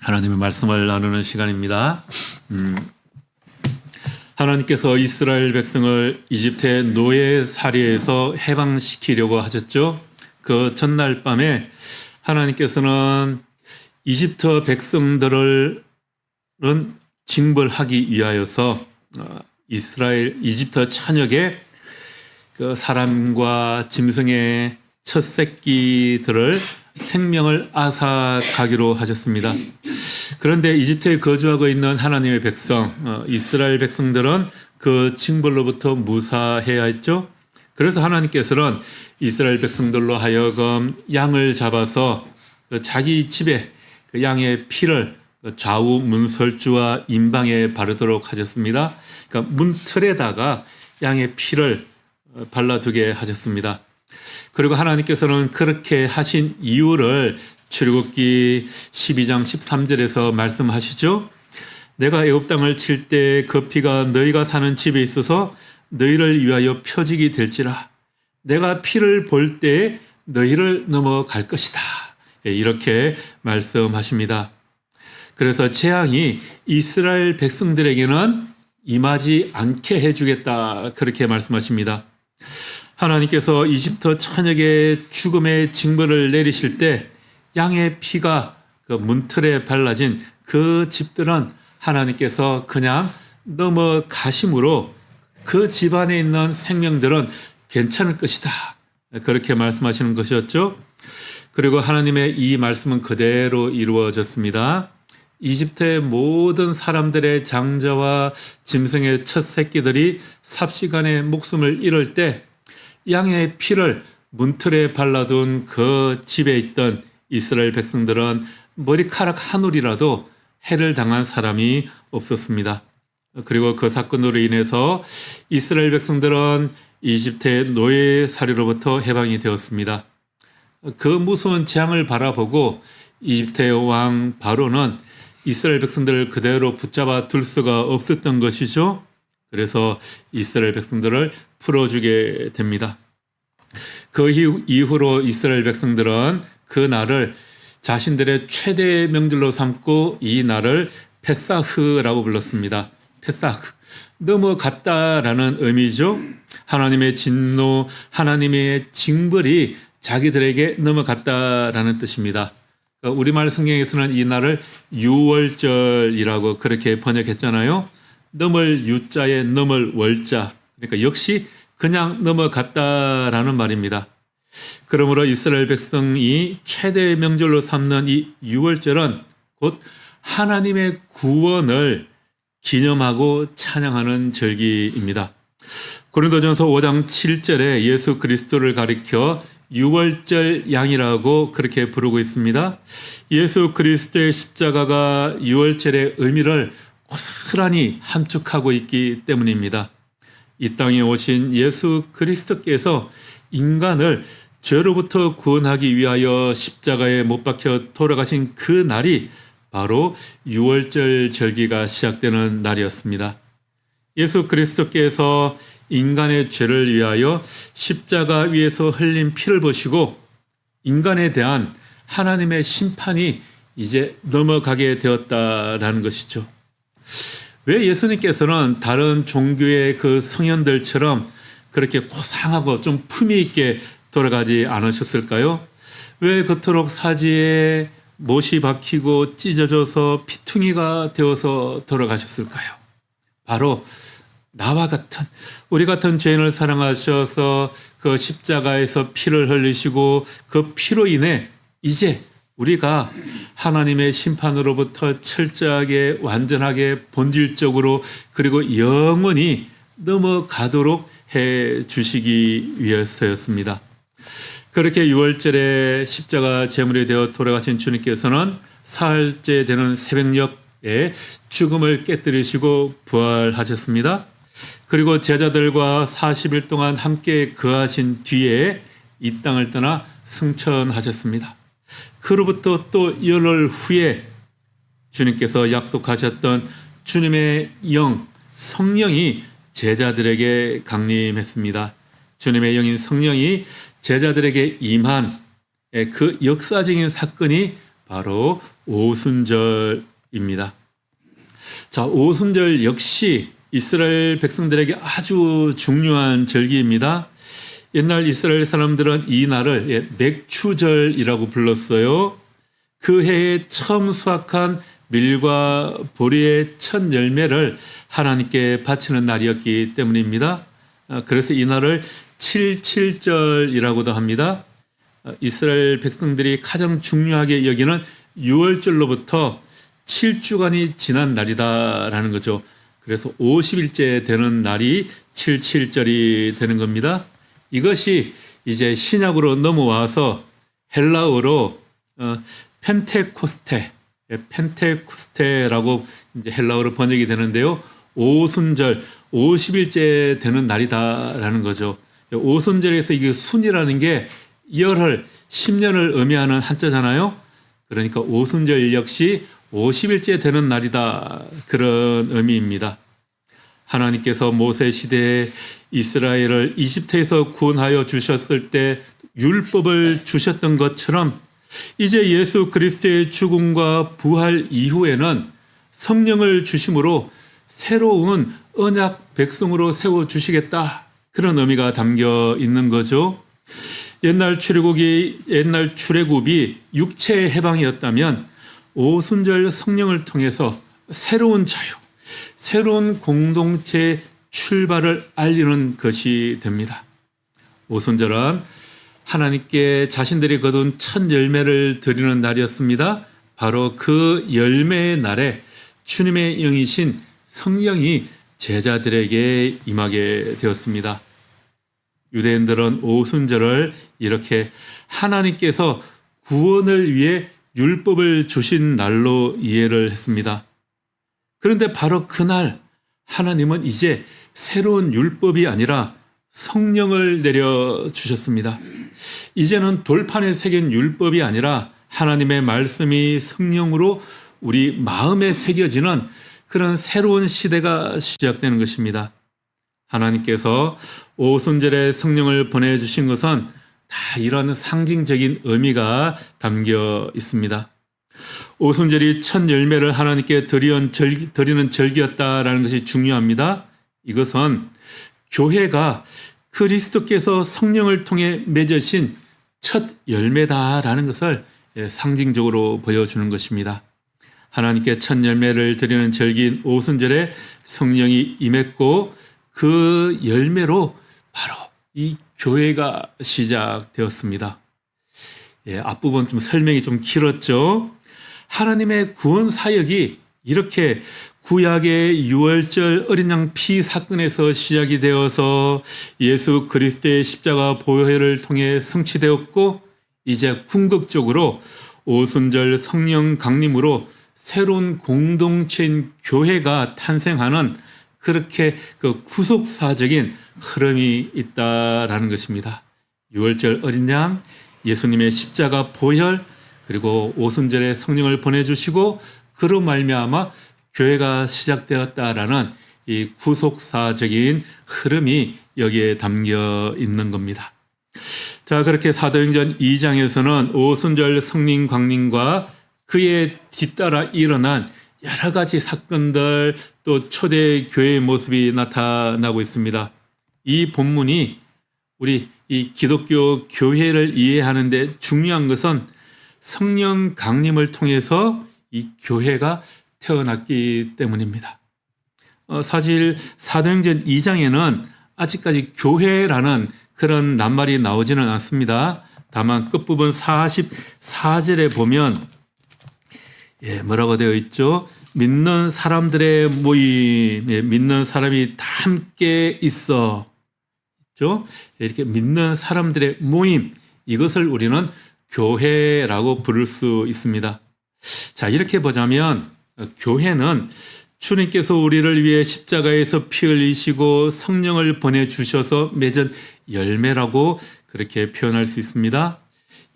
하나님의 말씀을 나누는 시간입니다. 하나님께서 이스라엘 백성을 이집트의 노예살이에서 해방시키려고 하셨죠. 그 전날 밤에 하나님께서는 이집트 백성들을 징벌하기 위하여서 이집트 천역의 그 사람과 짐승의 첫 새끼들을 생명을 앗아가기로 하셨습니다. 그런데 이집트에 거주하고 있는 하나님의 백성, 이스라엘 백성들은 그 징벌로부터 무사해야 했죠. 그래서 하나님께서는 이스라엘 백성들로 하여금 양을 잡아서 자기 집에 그 양의 피를 좌우 문설주와 임방에 바르도록 하셨습니다. 그러니까 문틀에다가 양의 피를 발라두게 하셨습니다. 그리고 하나님께서는 그렇게 하신 이유를 출애굽기 12장 13절에서 말씀하시죠. 내가 애굽 땅을 칠 때 그 피가 너희가 사는 집에 있어서 너희를 위하여 표적이 될지라. 내가 피를 볼 때 너희를 넘어갈 것이다. 이렇게 말씀하십니다. 그래서 재앙이 이스라엘 백성들에게는 임하지 않게 해주겠다. 그렇게 말씀하십니다. 하나님께서 이집트 천역의 죽음의 징벌을 내리실 때 양의 피가 그 문틀에 발라진 그 집들은 하나님께서 그냥 넘어가심으로 그 집안에 있는 생명들은 괜찮을 것이다. 그렇게 말씀하시는 것이었죠. 그리고 하나님의 이 말씀은 그대로 이루어졌습니다. 이집트의 모든 사람들의 장자와 짐승의 첫 새끼들이 삽시간에 목숨을 잃을 때 양의 피를 문틀에 발라둔 그 집에 있던 이스라엘 백성들은 머리카락 한 올이라도 해를 당한 사람이 없었습니다. 그리고 그 사건으로 인해서 이스라엘 백성들은 이집트의 노예살이로부터 해방이 되었습니다. 그 무서운 재앙을 바라보고 이집트의 왕 바로는 이스라엘 백성들을 그대로 붙잡아 둘 수가 없었던 것이죠. 그래서 이스라엘 백성들을 풀어주게 됩니다. 그 이후로 이스라엘 백성들은 그 날을 자신들의 최대 명절로 삼고 이 날을 페사흐라고 불렀습니다. 페사흐, 넘어갔다라는 의미죠. 하나님의 진노, 하나님의 징벌이 자기들에게 넘어갔다라는 뜻입니다. 우리말 성경에서는 이 날을 유월절이라고 그렇게 번역했잖아요. 넘을 유자에 넘을 월자. 그러니까 역시 그냥 넘어갔다라는 말입니다. 그러므로 이스라엘 백성이 최대의 명절로 삼는 이 유월절은 곧 하나님의 구원을 기념하고 찬양하는 절기입니다. 고린도전서 5장 7절에 예수 그리스도를 가리켜 유월절 양이라고 그렇게 부르고 있습니다. 예수 그리스도의 십자가가 유월절의 의미를 고스란히 함축하고 있기 때문입니다. 이 땅에 오신 예수 그리스도께서 인간을 죄로부터 구원하기 위하여 십자가에 못 박혀 돌아가신 그 날이 바로 유월절 절기가 시작되는 날이었습니다. 예수 그리스도께서 인간의 죄를 위하여 십자가 위에서 흘린 피를 보시고 인간에 대한 하나님의 심판이 이제 넘어가게 되었다라는 것이죠. 왜 예수님께서는 다른 종교의 그 성현들처럼 그렇게 고상하고 좀 품위 있게 돌아가지 않으셨을까요? 왜 그토록 사지에 못이 박히고 찢어져서 피퉁이가 되어서 돌아가셨을까요? 바로 나와 같은 우리 같은 죄인을 사랑하셔서 그 십자가에서 피를 흘리시고 그 피로 인해 이제 우리가 하나님의 심판으로부터 철저하게 완전하게 본질적으로 그리고 영원히 넘어가도록 해 주시기 위해서였습니다. 그렇게 유월절에 십자가 제물이 되어 돌아가신 주님께서는 사흘째 되는 새벽녘에 죽음을 깨뜨리시고 부활하셨습니다. 그리고 제자들과 40일 동안 함께 거하신 뒤에 이 땅을 떠나 승천하셨습니다. 그로부터 또 열흘 후에 주님께서 약속하셨던 주님의 영, 성령이 제자들에게 강림했습니다. 주님의 영인 성령이 제자들에게 임한 그 역사적인 사건이 바로 오순절입니다. 자, 오순절 역시 이스라엘 백성들에게 아주 중요한 절기입니다. 옛날 이스라엘 사람들은 이 날을 맥추절이라고 불렀어요. 그 해에 처음 수확한 밀과 보리의 첫 열매를 하나님께 바치는 날이었기 때문입니다. 그래서 이 날을 77절이라고도 합니다. 이스라엘 백성들이 가장 중요하게 여기는 6월절로부터 7주간이 지난 날이다라는 거죠. 그래서 50일째 되는 날이 77절이 되는 겁니다. 이것이 이제 신약으로 넘어와서 헬라어로 펜테코스테라고 이제 헬라어로 번역이 되는데요. 오순절, 50일째 되는 날이다라는 거죠. 오순절에서 이게 순이라는 게 열흘, 10년을 의미하는 한자잖아요. 그러니까 오순절 역시 50일째 되는 날이다, 그런 의미입니다. 하나님께서 모세 시대에 이스라엘을 이집트에서 구원하여 주셨을 때 율법을 주셨던 것처럼 이제 예수 그리스도의 죽음과 부활 이후에는 성령을 주심으로 새로운 언약 백성으로 세워주시겠다, 그런 의미가 담겨 있는 거죠. 옛날 출애굽이 육체의 해방이었다면 오순절 성령을 통해서 새로운 자유, 새로운 공동체의 출발을 알리는 것이 됩니다. 오순절은 하나님께 자신들이 거둔 첫 열매를 드리는 날이었습니다. 바로 그 열매의 날에 주님의 영이신 성령이 제자들에게 임하게 되었습니다. 유대인들은 오순절을 이렇게 하나님께서 구원을 위해 율법을 주신 날로 이해를 했습니다. 그런데 바로 그날 하나님은 이제 새로운 율법이 아니라 성령을 내려주셨습니다. 이제는 돌판에 새긴 율법이 아니라 하나님의 말씀이 성령으로 우리 마음에 새겨지는 그런 새로운 시대가 시작되는 것입니다. 하나님께서 오순절에 성령을 보내주신 것은 다 이런 상징적인 의미가 담겨 있습니다. 오순절이 첫 열매를 하나님께 드리는 절기였다라는 것이 중요합니다. 이것은 교회가 그리스도께서 성령을 통해 맺으신 첫 열매다라는 것을 상징적으로 보여주는 것입니다. 하나님께 첫 열매를 드리는 절기인 오순절에 성령이 임했고 그 열매로 바로 이 교회가 시작되었습니다. 앞부분 좀 설명이 좀 길었죠. 하나님의 구원 사역이 이렇게 구약의 유월절 어린 양 피 사건에서 시작이 되어서 예수 그리스도의 십자가 보혈을 통해 성취되었고 이제 궁극적으로 오순절 성령 강림으로 새로운 공동체인 교회가 탄생하는 그렇게 그 구속사적인 흐름이 있다라는 것입니다. 유월절 어린 양, 예수님의 십자가 보혈, 그리고 오순절에 성령을 보내주시고 그로 말미암아 교회가 시작되었다라는 이 구속사적인 흐름이 여기에 담겨 있는 겁니다. 자, 그렇게 사도행전 2장에서는 오순절 성령 강림과 그에 뒤따라 일어난 여러 가지 사건들, 또 초대 교회의 모습이 나타나고 있습니다. 이 본문이 우리 이 기독교 교회를 이해하는 데 중요한 것은 성령 강림을 통해서 이 교회가 태어났기 때문입니다. 사실 사도행전 2장에는 아직까지 교회라는 그런 낱말이 나오지는 않습니다. 다만 끝부분 44절에 보면 뭐라고 되어 있죠? 믿는 사람들의 모임, 믿는 사람이 다 함께 있어. 있죠? 이렇게 믿는 사람들의 모임, 이것을 우리는 교회라고 부를 수 있습니다. 자, 이렇게 보자면 교회는 주님께서 우리를 위해 십자가에서 피 흘리시고 성령을 보내주셔서 맺은 열매라고 그렇게 표현할 수 있습니다.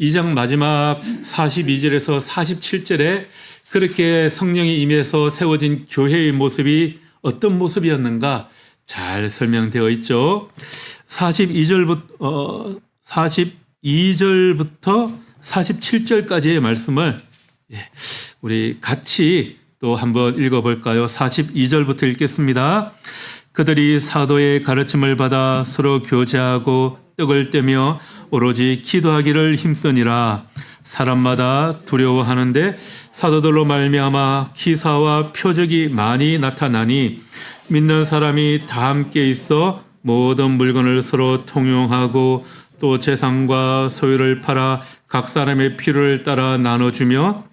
2장 마지막 42절에서 47절에 그렇게 성령이 임해서 세워진 교회의 모습이 어떤 모습이었는가 잘 설명되어 있죠. 42절부터 47절까지의 말씀을 우리 같이 또 한번 읽어볼까요? 42절부터 읽겠습니다. 그들이 사도의 가르침을 받아 서로 교제하고 떡을 떼며 오로지 기도하기를 힘쓰니라. 사람마다 두려워하는데 사도들로 말미암아 기사와 표적이 많이 나타나니 믿는 사람이 다 함께 있어 모든 물건을 서로 통용하고 또 재산과 소유를 팔아 각 사람의 필요를 따라 나눠주며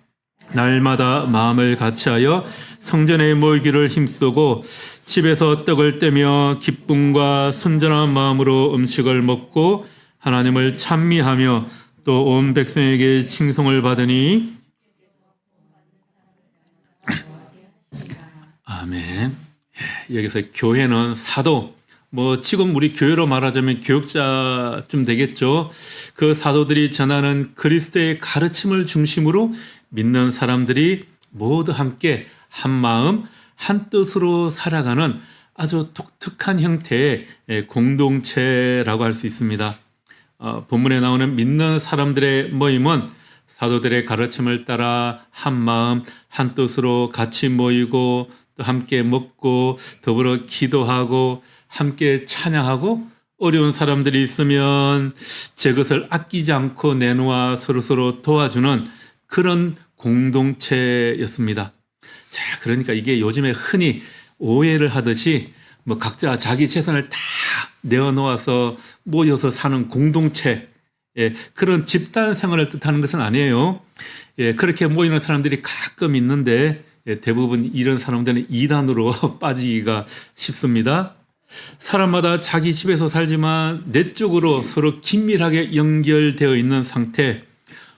날마다 마음을 같이하여 성전에 모이기를 힘쓰고 집에서 떡을 떼며 기쁨과 순전한 마음으로 음식을 먹고 하나님을 찬미하며 또 온 백성에게 칭송을 받으니 아멘. 여기서 교회는 사도, 지금 우리 교회로 말하자면 교역자쯤 되겠죠. 그 사도들이 전하는 그리스도의 가르침을 중심으로 믿는 사람들이 모두 함께 한 마음, 한 뜻으로 살아가는 아주 독특한 형태의 공동체라고 할 수 있습니다. 본문에 나오는 믿는 사람들의 모임은 사도들의 가르침을 따라 한 마음, 한 뜻으로 같이 모이고 또 함께 먹고 더불어 기도하고 함께 찬양하고 어려운 사람들이 있으면 제 것을 아끼지 않고 내놓아 서로서로 도와주는 그런 공동체였습니다. 자, 그러니까 이게 요즘에 흔히 오해를 하듯이 각자 자기 재산을 다 내어놓아서 모여서 사는 공동체, 그런 집단 생활을 뜻하는 것은 아니에요. 그렇게 모이는 사람들이 가끔 있는데 대부분 이런 사람들은 이단으로 빠지기가 쉽습니다. 사람마다 자기 집에서 살지만 내적으로 서로 긴밀하게 연결되어 있는 상태,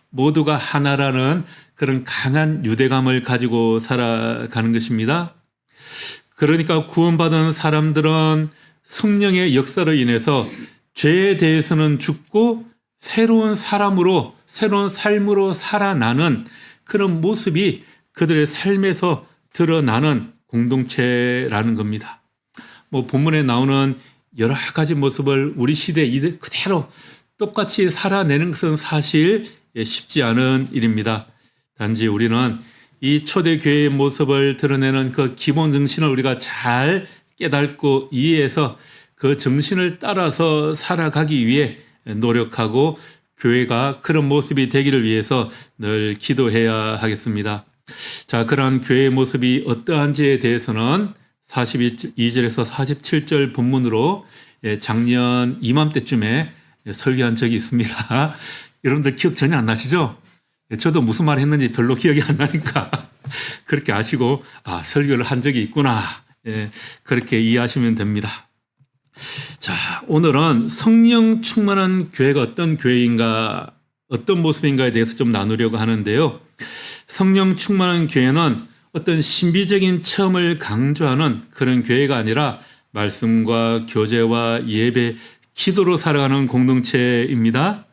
모두가 하나라는 그런 강한 유대감을 가지고 살아가는 것입니다. 그러니까 구원받은 사람들은 성령의 역사로 인해서 죄에 대해서는 죽고 새로운 사람으로, 새로운 삶으로 살아나는 그런 모습이 그들의 삶에서 드러나는 공동체라는 겁니다. 본문에 나오는 여러 가지 모습을 우리 시대에 그대로 똑같이 살아내는 것은 사실 쉽지 않은 일입니다. 단지 우리는 이 초대교회의 모습을 드러내는 그 기본 정신을 우리가 잘 깨닫고 이해해서 그 정신을 따라서 살아가기 위해 노력하고 교회가 그런 모습이 되기를 위해서 늘 기도해야 하겠습니다. 자, 그러한 교회의 모습이 어떠한지에 대해서는 42절에서 47절 본문으로 작년 이맘때쯤에 설교한 적이 있습니다. 여러분들 기억 전혀 안 나시죠? 저도 무슨 말 했는지 별로 기억이 안 나니까 그렇게 아시고 설교를 한 적이 있구나, 그렇게 이해하시면 됩니다. 자, 오늘은 성령 충만한 교회가 어떤 교회인가, 어떤 모습인가에 대해서 좀 나누려고 하는데요. 성령 충만한 교회는 어떤 신비적인 체험을 강조하는 그런 교회가 아니라 말씀과 교제와 예배, 기도로 살아가는 공동체입니다.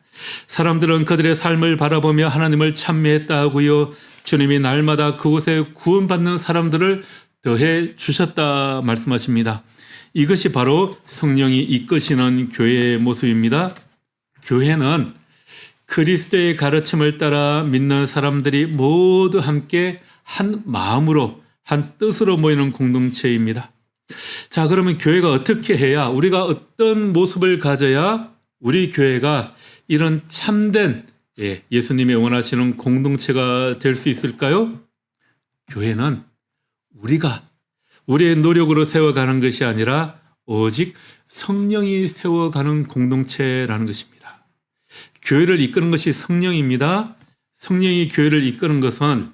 사람들은 그들의 삶을 바라보며 하나님을 찬미했다 하고요. 주님이 날마다 그곳에 구원받는 사람들을 더해 주셨다 말씀하십니다. 이것이 바로 성령이 이끄시는 교회의 모습입니다. 교회는 그리스도의 가르침을 따라 믿는 사람들이 모두 함께 한 마음으로, 한 뜻으로 모이는 공동체입니다. 자, 그러면 교회가 어떻게 해야, 우리가 어떤 모습을 가져야 우리 교회가 이런 참된 예수님이 원하시는 공동체가 될 수 있을까요? 교회는 우리의 노력으로 세워가는 것이 아니라 오직 성령이 세워가는 공동체라는 것입니다. 교회를 이끄는 것이 성령입니다. 성령이 교회를 이끄는 것은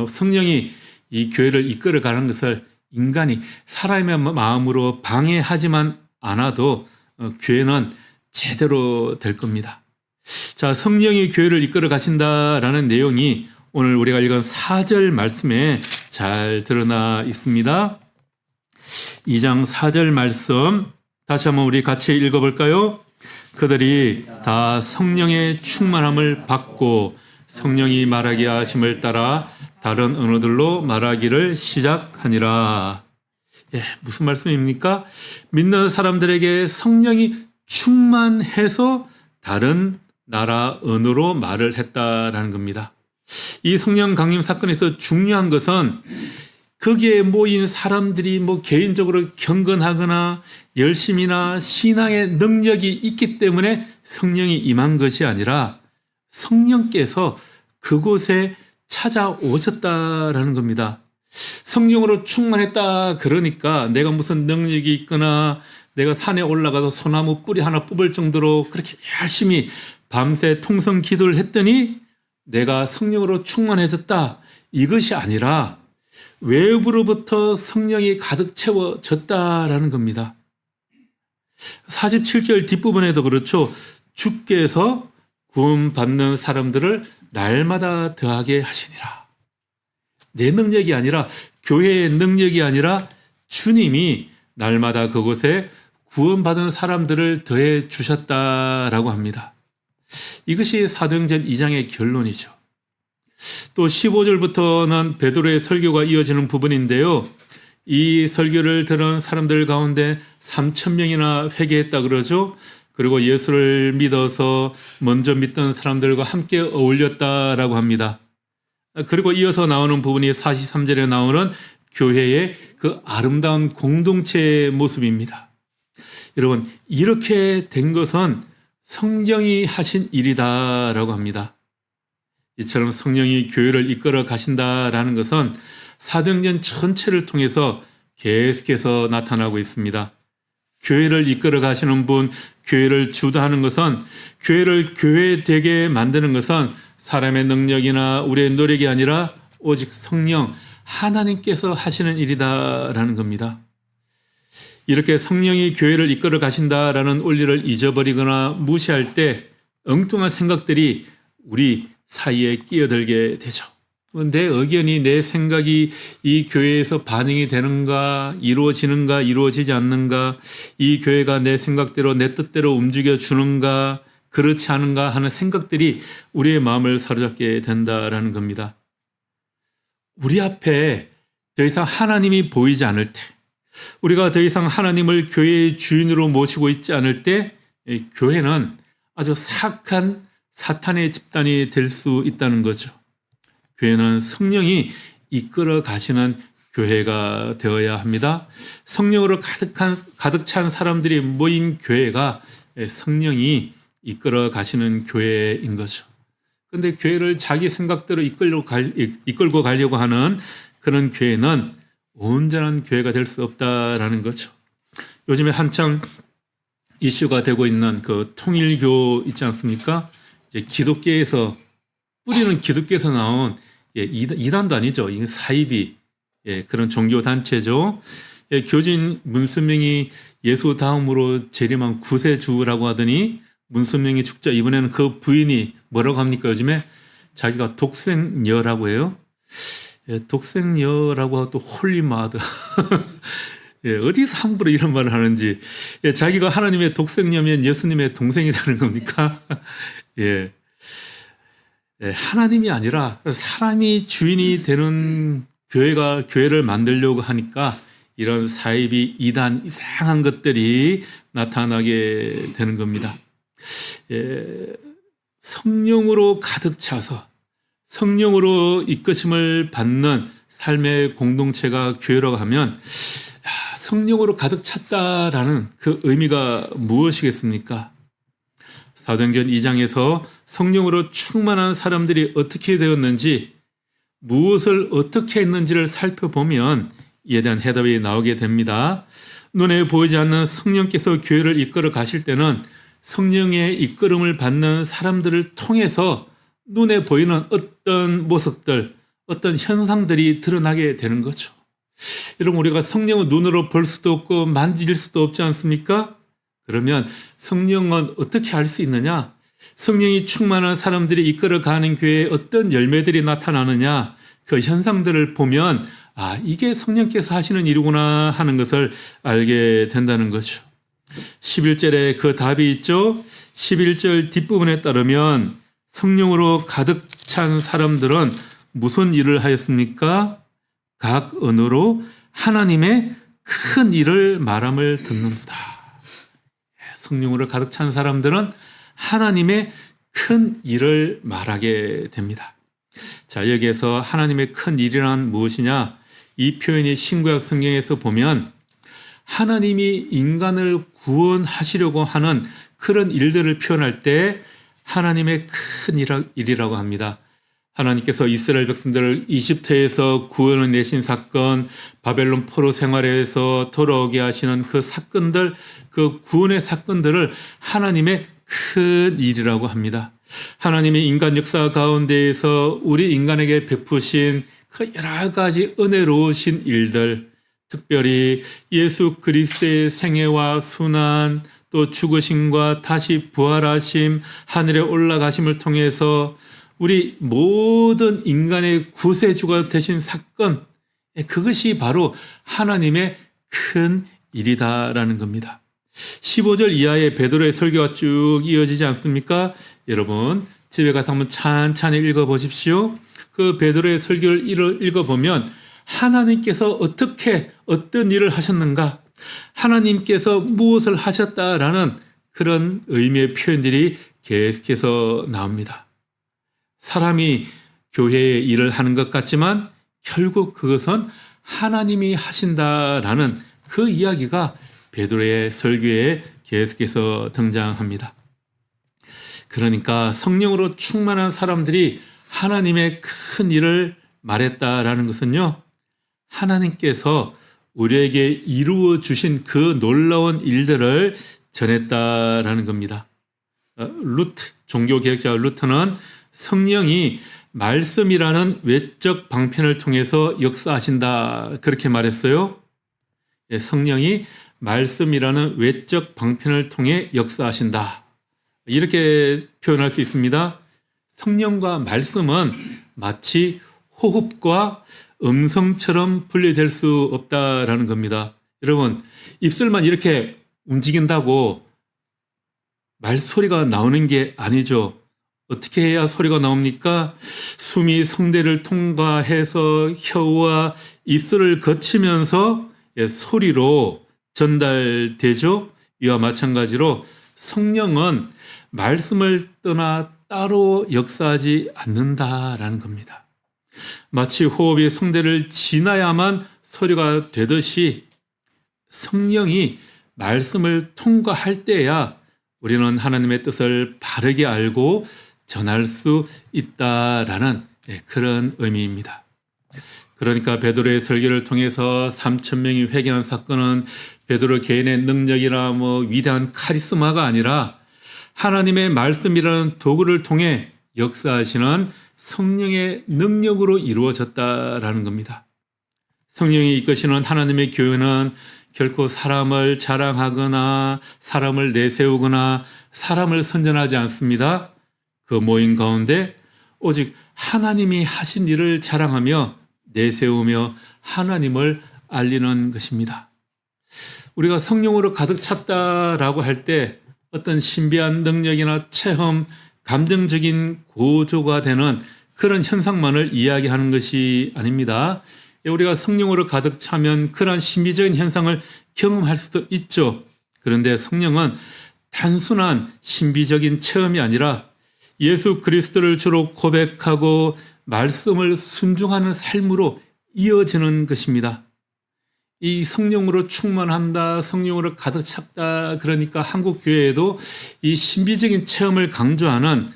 성령이 이 교회를 이끌어가는 것을 인간이 사람의 마음으로 방해하지만 않아도 교회는 제대로 될 겁니다. 자, 성령이 교회를 이끌어 가신다라는 내용이 오늘 우리가 읽은 4절 말씀에 잘 드러나 있습니다. 2장 4절 말씀 다시 한번 우리 같이 읽어볼까요? 그들이 다 성령의 충만함을 받고 성령이 말하게 하심을 따라 다른 언어들로 말하기를 시작하니라. 무슨 말씀입니까? 믿는 사람들에게 성령이 충만해서 다른 나라 언어로 말을 했다라는 겁니다. 이 성령 강림 사건에서 중요한 것은 거기에 모인 사람들이 개인적으로 경건하거나 열심이나 신앙의 능력이 있기 때문에 성령이 임한 것이 아니라 성령께서 그곳에 찾아오셨다라는 겁니다. 성령으로 충만했다 그러니까 내가 무슨 능력이 있거나 내가 산에 올라가서 소나무 뿌리 하나 뽑을 정도로 그렇게 열심히 밤새 통성 기도를 했더니 내가 성령으로 충만해졌다, 이것이 아니라 외부로부터 성령이 가득 채워졌다라는 겁니다. 47절 뒷부분에도 그렇죠. 주께서 구원받는 사람들을 날마다 더하게 하시니라. 내 능력이 아니라, 교회의 능력이 아니라 주님이 날마다 그곳에 구원받은 사람들을 더해 주셨다라고 합니다. 이것이 사도행전 2장의 결론이죠. 또 15절부터는 베드로의 설교가 이어지는 부분인데요. 이 설교를 들은 사람들 가운데 3,000명이나 회개했다 그러죠. 그리고 예수를 믿어서 먼저 믿던 사람들과 함께 어울렸다라고 합니다. 그리고 이어서 나오는 부분이 43절에 나오는 교회의 그 아름다운 공동체의 모습입니다. 여러분, 이렇게 된 것은 성령이 하신 일이다라고 합니다. 이처럼 성령이 교회를 이끌어 가신다라는 것은 사도행전 전체를 통해서 계속해서 나타나고 있습니다. 교회를 이끌어 가시는 분, 교회를 주도하는 것은, 교회를 교회되게 만드는 것은 사람의 능력이나 우리의 노력이 아니라 오직 성령, 하나님께서 하시는 일이다라는 겁니다. 이렇게 성령이 교회를 이끌어 가신다라는 원리를 잊어버리거나 무시할 때 엉뚱한 생각들이 우리 사이에 끼어들게 되죠. 내 의견이, 내 생각이 이 교회에서 반영이 되는가, 이루어지는가, 이루어지지 않는가, 이 교회가 내 생각대로, 내 뜻대로 움직여 주는가, 그렇지 않은가 하는 생각들이 우리의 마음을 사로잡게 된다라는 겁니다. 우리 앞에 더 이상 하나님이 보이지 않을 때, 우리가 더 이상 하나님을 교회의 주인으로 모시고 있지 않을 때, 교회는 아주 사악한 사탄의 집단이 될 수 있다는 거죠. 교회는 성령이 이끌어 가시는 교회가 되어야 합니다. 성령으로 가득 찬 사람들이 모인 교회가 성령이 이끌어 가시는 교회인 거죠. 그런데 교회를 자기 생각대로 이끌고 가려고 하는 그런 교회는 온전한 교회가 될 수 없다라는 거죠. 요즘에 한창 이슈가 되고 있는 그 통일교 있지 않습니까? 이제 기독교에서, 뿌리는 기독교에서 나온, 이단도 아니죠. 이게 사이비, 그런 종교단체죠. 교주인 문선명이 예수 다음으로 재림한 구세주라고 하더니 문선명이 죽자 이번에는 그 부인이 뭐라고 합니까? 요즘에 자기가 독생녀라고 해요. 독생녀라고 하고 또 홀리마드. 어디서 함부로 이런 말을 하는지. 자기가 하나님의 독생녀면 예수님의 동생이 되는 겁니까? 하나님이 아니라 사람이 주인이 되는 교회를 만들려고 하니까 이런 사이비, 이단, 이상한 것들이 나타나게 되는 겁니다. 성령으로 가득 차서 성령으로 이끄심을 받는 삶의 공동체가 교회라고 하면, 성령으로 가득 찼다라는 그 의미가 무엇이겠습니까? 사도행전 2장에서 성령으로 충만한 사람들이 어떻게 되었는지, 무엇을 어떻게 했는지를 살펴보면 이에 대한 해답이 나오게 됩니다. 눈에 보이지 않는 성령께서 교회를 이끌어 가실 때는 성령의 이끌음을 받는 사람들을 통해서 눈에 보이는 어떤 모습들, 어떤 현상들이 드러나게 되는 거죠. 여러분, 우리가 성령을 눈으로 볼 수도 없고 만질 수도 없지 않습니까? 그러면 성령은 어떻게 알 수 있느냐? 성령이 충만한 사람들이 이끌어가는 교회에 어떤 열매들이 나타나느냐? 그 현상들을 보면 이게 성령께서 하시는 일이구나 하는 것을 알게 된다는 거죠. 11절에 그 답이 있죠. 11절 뒷부분에 따르면 성령으로 가득 찬 사람들은 무슨 일을 하였습니까? 각 언어로 하나님의 큰 일을 말함을 듣는도다. 성령으로 가득 찬 사람들은 하나님의 큰 일을 말하게 됩니다. 자, 여기에서 하나님의 큰 일이란 무엇이냐? 이 표현이 신구약 성경에서 보면 하나님이 인간을 구원하시려고 하는 그런 일들을 표현할 때 하나님의 큰 일이라고 합니다. 하나님께서 이스라엘 백성들을 이집트에서 구원을 내신 사건, 바벨론 포로 생활에서 돌아오게 하시는 그 사건들, 그 구원의 사건들을 하나님의 큰 일이라고 합니다. 하나님의 인간 역사 가운데에서 우리 인간에게 베푸신 그 여러 가지 은혜로우신 일들, 특별히 예수 그리스도의 생애와 순환, 또 죽으심과 다시 부활하심, 하늘에 올라가심을 통해서 우리 모든 인간의 구세주가 되신 사건, 그것이 바로 하나님의 큰 일이다라는 겁니다. 15절 이하의 베드로의 설교가 쭉 이어지지 않습니까? 여러분 집에 가서 한번 찬찬히 읽어보십시오. 그 베드로의 설교를 읽어보면 하나님께서 어떤 일을 하셨는가, 하나님께서 무엇을 하셨다라는 그런 의미의 표현들이 계속해서 나옵니다. 사람이 교회의 일을 하는 것 같지만 결국 그것은 하나님이 하신다라는 그 이야기가 베드로의 설교에 계속해서 등장합니다. 그러니까 성령으로 충만한 사람들이 하나님의 큰 일을 말했다라는 것은요, 하나님께서 우리에게 이루어 주신 그 놀라운 일들을 전했다라는 겁니다. 종교개혁자 루터는 성령이 말씀이라는 외적 방편을 통해서 역사하신다, 그렇게 말했어요. 성령이 말씀이라는 외적 방편을 통해 역사하신다, 이렇게 표현할 수 있습니다. 성령과 말씀은 마치 호흡과 음성처럼 분리될 수 없다라는 겁니다. 여러분, 입술만 이렇게 움직인다고 말소리가 나오는 게 아니죠. 어떻게 해야 소리가 나옵니까? 숨이 성대를 통과해서 혀와 입술을 거치면서 소리로 전달되죠. 이와 마찬가지로 성령은 말씀을 떠나 따로 역사하지 않는다라는 겁니다. 마치 호흡이 성대를 지나야만 소리가 되듯이 성령이 말씀을 통과할 때야 우리는 하나님의 뜻을 바르게 알고 전할 수 있다라는 그런 의미입니다. 그러니까 베드로의 설교를 통해서 3,000명이 회개한 사건은 베드로 개인의 능력이나 위대한 카리스마가 아니라 하나님의 말씀이라는 도구를 통해 역사하시는 성령의 능력으로 이루어졌다라는 겁니다. 성령이 이끄시는 하나님의 교회는 결코 사람을 자랑하거나 사람을 내세우거나 사람을 선전하지 않습니다. 그 모임 가운데 오직 하나님이 하신 일을 자랑하며 내세우며 하나님을 알리는 것입니다. 우리가 성령으로 가득 찼다라고 할 때 어떤 신비한 능력이나 체험, 감정적인 고조가 되는 그런 현상만을 이야기하는 것이 아닙니다. 우리가 성령으로 가득 차면 그런 신비적인 현상을 경험할 수도 있죠. 그런데 성령은 단순한 신비적인 체험이 아니라 예수 그리스도를 주로 고백하고 말씀을 순종하는 삶으로 이어지는 것입니다. 이 성령으로 충만한다, 성령으로 가득 찼다, 그러니까 한국 교회에도 이 신비적인 체험을 강조하는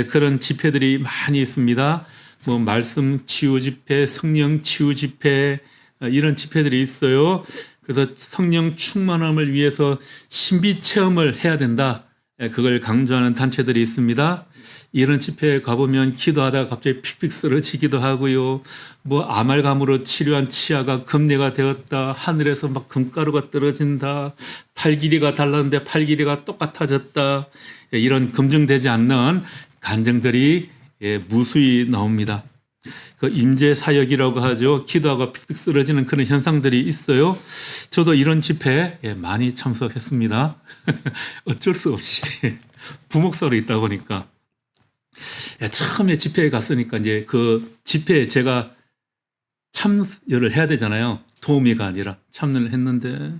그런 집회들이 많이 있습니다. 말씀 치유 집회, 성령 치유 집회, 이런 집회들이 있어요. 그래서 성령 충만함을 위해서 신비 체험을 해야 된다, 그걸 강조하는 단체들이 있습니다. 이런 집회에 가보면 기도하다가 갑자기 픽픽 쓰러지기도 하고요. 아말감으로 치료한 치아가 금내가 되었다, 하늘에서 막 금가루가 떨어진다, 팔 길이가 달랐는데 팔 길이가 똑같아졌다, 이런 검증되지 않는 간증들이 무수히 나옵니다. 그 임재사역이라고 하죠. 기도하고 픽픽 쓰러지는 그런 현상들이 있어요. 저도 이런 집회에 많이 참석했습니다. 어쩔 수 없이 부목사로 있다 보니까. 처음에 집회에 갔으니까 이제 그 집회에 제가 참여를 해야 되잖아요. 도우미가 아니라 참여를 했는데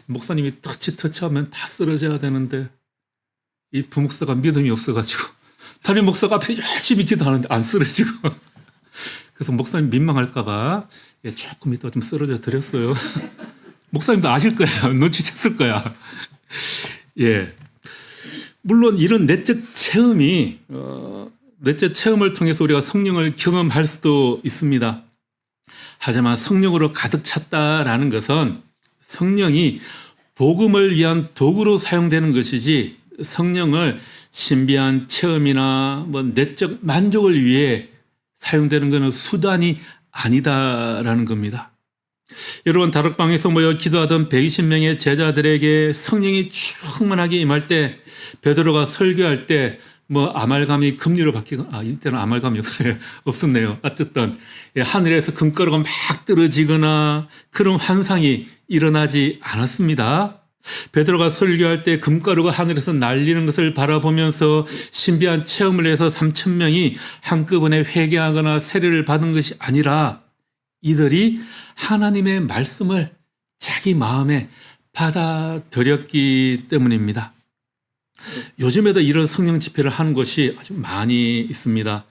목사님이 터치하면 다 쓰러져야 되는데 이 부목사가 믿음이 없어가지고 담임 목사가 앞에서 열심히 기도하는데 안 쓰러지고 그래서 목사님 민망할까봐 조금 이따 좀 쓰러져 드렸어요. 목사님도 아실 거야. 눈치챘을 거야. 예. 물론 이런 내적 체험이, 내적 체험을 통해서 우리가 성령을 경험할 수도 있습니다. 하지만 성령으로 가득 찼다라는 것은 성령이 복음을 위한 도구로 사용되는 것이지 성령을 신비한 체험이나 뭐 내적 만족을 위해 사용되는 것은 수단이 아니다라는 겁니다. 여러분, 다락방에서 모여 기도하던 120명의 제자들에게 성령이 충만하게 임할 때, 베드로가 설교할 때 뭐 아말감이 금리로 바뀌거나, 이때는 아말감이 없었네요. 어쨌든 하늘에서 금가루가 막 떨어지거나 그런 환상이 일어나지 않았습니다. 베드로가 설교할 때 금가루가 하늘에서 날리는 것을 바라보면서 신비한 체험을 해서 3,000명이 한꺼번에 회개하거나 세례를 받은 것이 아니라 이들이 하나님의 말씀을 자기 마음에 받아들였기 때문입니다. 요즘에도 이런 성령 집회를 하는 곳이 아주 많이 있습니다.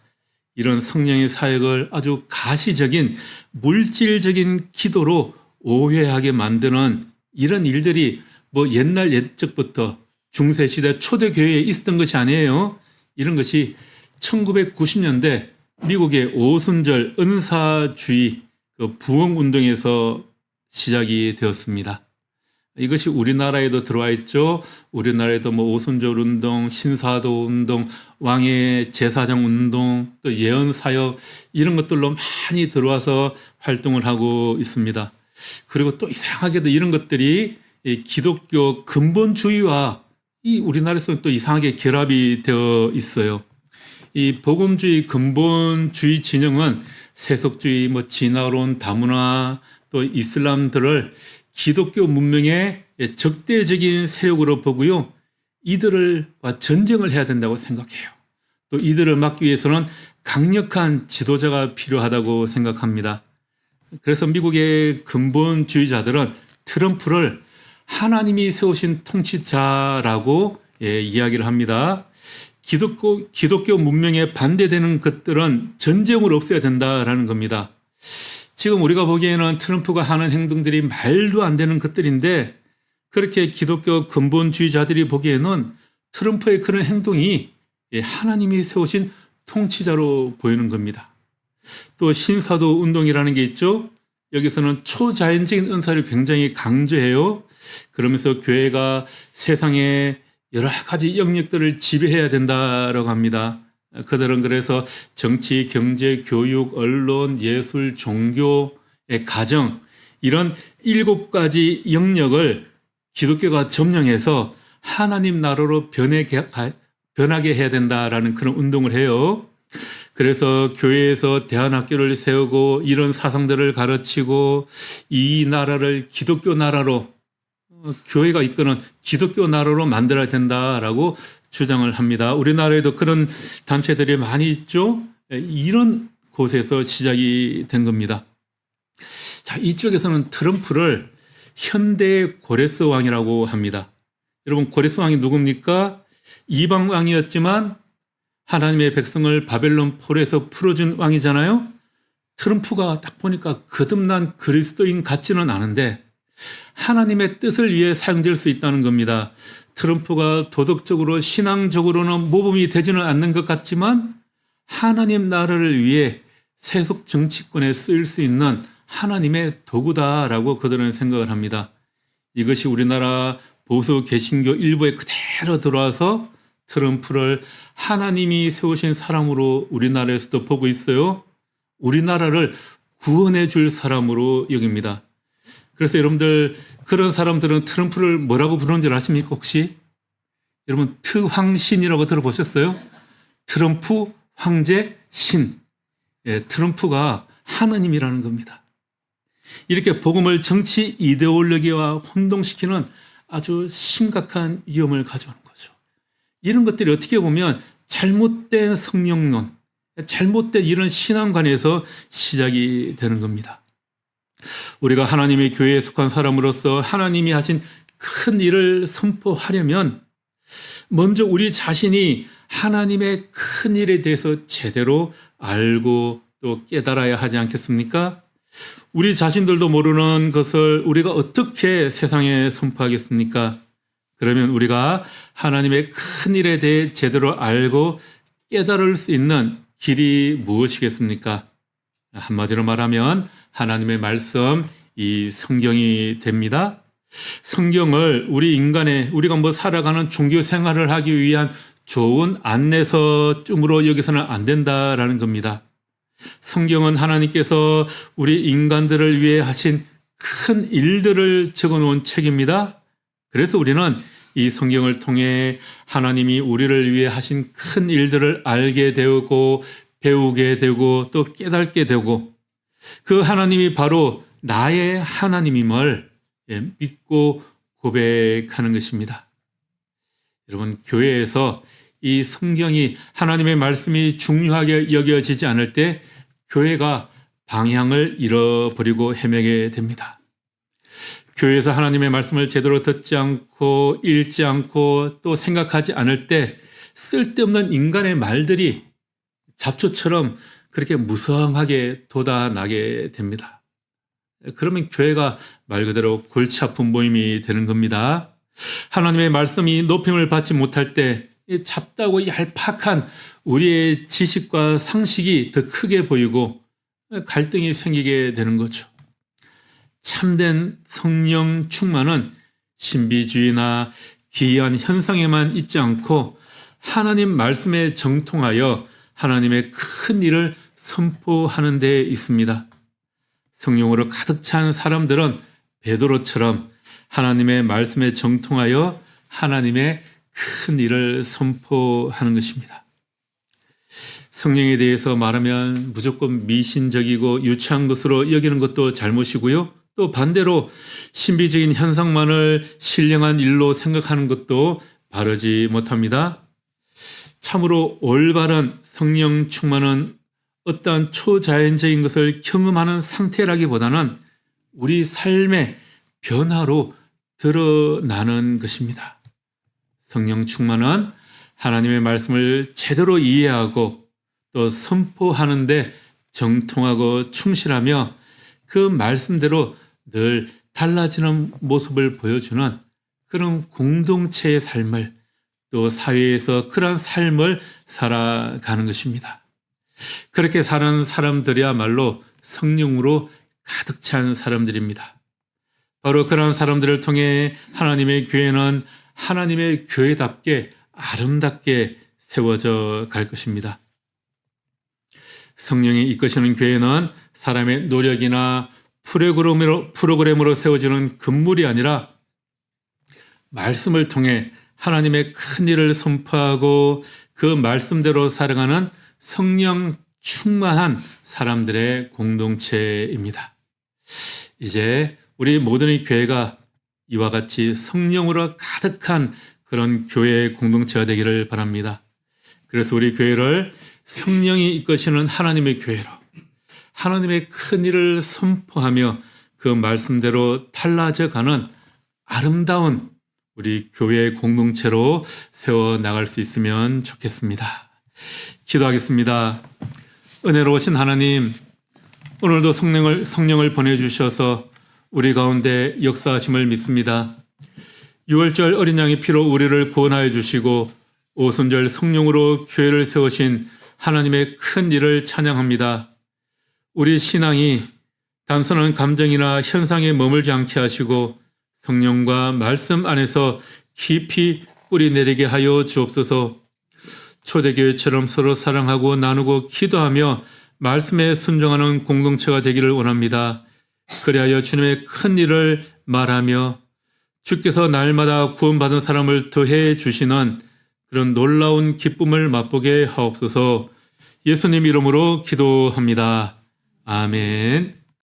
이런 성령의 사역을 아주 가시적인 물질적인 기도로 오해하게 만드는 이런 일들이 뭐 옛날 옛적부터 중세시대 초대교회에 있었던 것이 아니에요. 이런 것이 1990년대 미국의 오순절 은사주의 부흥운동에서 시작이 되었습니다. 이것이 우리나라에도 들어와 있죠. 우리나라에도 뭐 오순절 운동, 신사도 운동, 왕의 제사장 운동, 또 예언 사역 이런 것들로 많이 들어와서 활동을 하고 있습니다. 그리고 또 이상하게도 이런 것들이 이 기독교 근본주의와 이 우리나라에서는 또 이상하게 결합이 되어 있어요. 이 복음주의 근본주의 진영은 세속주의, 뭐 진화론, 다문화, 또 이슬람들을 기독교 문명의 적대적인 세력으로 보고요. 이들과 전쟁을 해야 된다고 생각해요. 또 이들을 막기 위해서는 강력한 지도자가 필요하다고 생각합니다. 그래서 미국의 근본주의자들은 트럼프를 하나님이 세우신 통치자라고 이야기를 합니다. 기독교 문명에 반대되는 것들은 전쟁으로 없애야 된다라는 겁니다. 지금 우리가 보기에는 트럼프가 하는 행동들이 말도 안 되는 것들인데 그렇게 기독교 근본주의자들이 보기에는 트럼프의 그런 행동이 하나님이 세우신 통치자로 보이는 겁니다. 또 신사도 운동이라는 게 있죠. 여기서는 초자연적인 은사를 굉장히 강조해요. 그러면서 교회가 세상의 여러 가지 영역들을 지배해야 된다라고 합니다. 그들은 그래서 정치, 경제, 교육, 언론, 예술, 종교, 가정 이런 7가지 영역을 기독교가 점령해서 하나님 나라로 변하게 해야 된다라는 그런 운동을 해요. 그래서 교회에서 대안학교를 세우고 이런 사상들을 가르치고 이 나라를 기독교 나라로 교회가 이끄는 기독교 나라로 만들어야 된다라고 주장을 합니다. 우리나라에도 그런 단체들이 많이 있죠. 이런 곳에서 시작이 된 겁니다. 자, 이쪽에서는 트럼프를 현대의 고레스 왕이라고 합니다. 여러분, 고레스 왕이 누굽니까? 이방 왕이었지만 하나님의 백성을 바벨론 포로에서 풀어준 왕이잖아요. 트럼프가 딱 보니까 거듭난 그리스도인 같지는 않은데 하나님의 뜻을 위해 사용될 수 있다는 겁니다. 트럼프가 도덕적으로 신앙적으로는 모범이 되지는 않는 것 같지만 하나님 나라를 위해 세속 정치권에 쓰일 수 있는 하나님의 도구다라고 그들은 생각을 합니다. 이것이 우리나라 보수 개신교 일부에 그대로 들어와서 트럼프를 하나님이 세우신 사람으로 우리나라에서도 보고 있어요. 우리나라를 구원해 줄 사람으로 여깁니다. 그래서 여러분들 그런 사람들은 트럼프를 뭐라고 부르는 줄 아십니까 혹시? 여러분 트황신이라고 들어보셨어요? 트럼프 황제 신. 트럼프가 하나님이라는 겁니다. 이렇게 복음을 정치 이데올로기와 혼동시키는 아주 심각한 위험을 가져오는 거죠. 이런 것들이 어떻게 보면 잘못된 성령론, 잘못된 이런 신앙관에서 시작이 되는 겁니다. 우리가 하나님의 교회에 속한 사람으로서 하나님이 하신 큰 일을 선포하려면 먼저 우리 자신이 하나님의 큰 일에 대해서 제대로 알고 또 깨달아야 하지 않겠습니까? 우리 자신들도 모르는 것을 우리가 어떻게 세상에 선포하겠습니까? 그러면 우리가 하나님의 큰 일에 대해 제대로 알고 깨달을 수 있는 길이 무엇이겠습니까? 한마디로 말하면 하나님의 말씀, 이 성경이 됩니다. 성경을 우리가 살아가는 종교 생활을 하기 위한 좋은 안내서쯤으로 여기서는 안 된다라는 겁니다. 성경은 하나님께서 우리 인간들을 위해 하신 큰 일들을 적어 놓은 책입니다. 그래서 우리는 이 성경을 통해 하나님이 우리를 위해 하신 큰 일들을 알게 되고 배우게 되고 또 깨닫게 되고 그 하나님이 바로 나의 하나님임을 믿고 고백하는 것입니다. 여러분, 교회에서 이 성경이 하나님의 말씀이 중요하게 여겨지지 않을 때 교회가 방향을 잃어버리고 헤매게 됩니다. 교회에서 하나님의 말씀을 제대로 듣지 않고 읽지 않고 또 생각하지 않을 때 쓸데없는 인간의 말들이 잡초처럼 그렇게 무성하게 돋아나게 됩니다. 그러면 교회가 말 그대로 골치 아픈 모임이 되는 겁니다. 하나님의 말씀이 높임을 받지 못할 때 잡다고 얄팍한 우리의 지식과 상식이 더 크게 보이고 갈등이 생기게 되는 거죠. 참된 성령 충만은 신비주의나 기이한 현상에만 있지 않고 하나님 말씀에 정통하여 하나님의 큰 일을 선포하는 데 있습니다. 성령으로 가득 찬 사람들은 베드로처럼 하나님의 말씀에 정통하여 하나님의 큰 일을 선포하는 것입니다. 성령에 대해서 말하면 무조건 미신적이고 유치한 것으로 여기는 것도 잘못이고요. 또 반대로 신비적인 현상만을 신령한 일로 생각하는 것도 바르지 못합니다. 참으로 올바른 성령 충만은 어떠한 초자연적인 것을 경험하는 상태라기보다는 우리 삶의 변화로 드러나는 것입니다. 성령 충만은 하나님의 말씀을 제대로 이해하고 또 선포하는 데 정통하고 충실하며 그 말씀대로 늘 달라지는 모습을 보여주는 그런 공동체의 삶을 또 사회에서 그런 삶을 살아가는 것입니다. 그렇게 사는 사람들이야말로 성령으로 가득 찬 사람들입니다. 바로 그런 사람들을 통해 하나님의 교회는 하나님의 교회답게 아름답게 세워져 갈 것입니다. 성령이 이끄시는 교회는 사람의 노력이나 프로그램으로 세워지는 건물이 아니라 말씀을 통해 하나님의 큰 일을 선포하고 그 말씀대로 살아가는 성령 충만한 사람들의 공동체입니다. 이제 우리 모든 교회가 이와 같이 성령으로 가득한 그런 교회의 공동체가 되기를 바랍니다. 그래서 우리 교회를 성령이 이끄시는 하나님의 교회로 하나님의 큰 일을 선포하며 그 말씀대로 달라져가는 아름다운 우리 교회의 공동체로 세워나갈 수 있으면 좋겠습니다. 기도하겠습니다. 은혜로우신 하나님, 오늘도 성령을 보내주셔서 우리 가운데 역사하심을 믿습니다. 유월절 어린 양의 피로 우리를 구원하여 주시고 오순절 성령으로 교회를 세우신 하나님의 큰 일을 찬양합니다. 우리 신앙이 단순한 감정이나 현상에 머물지 않게 하시고 성령과 말씀 안에서 깊이 뿌리 내리게 하여 주옵소서. 초대교회처럼 서로 사랑하고 나누고 기도하며 말씀에 순종하는 공동체가 되기를 원합니다. 그리하여 주님의 큰 일을 말하며 주께서 날마다 구원받은 사람을 더해 주시는 그런 놀라운 기쁨을 맛보게 하옵소서. 예수님 이름으로 기도합니다. 아멘.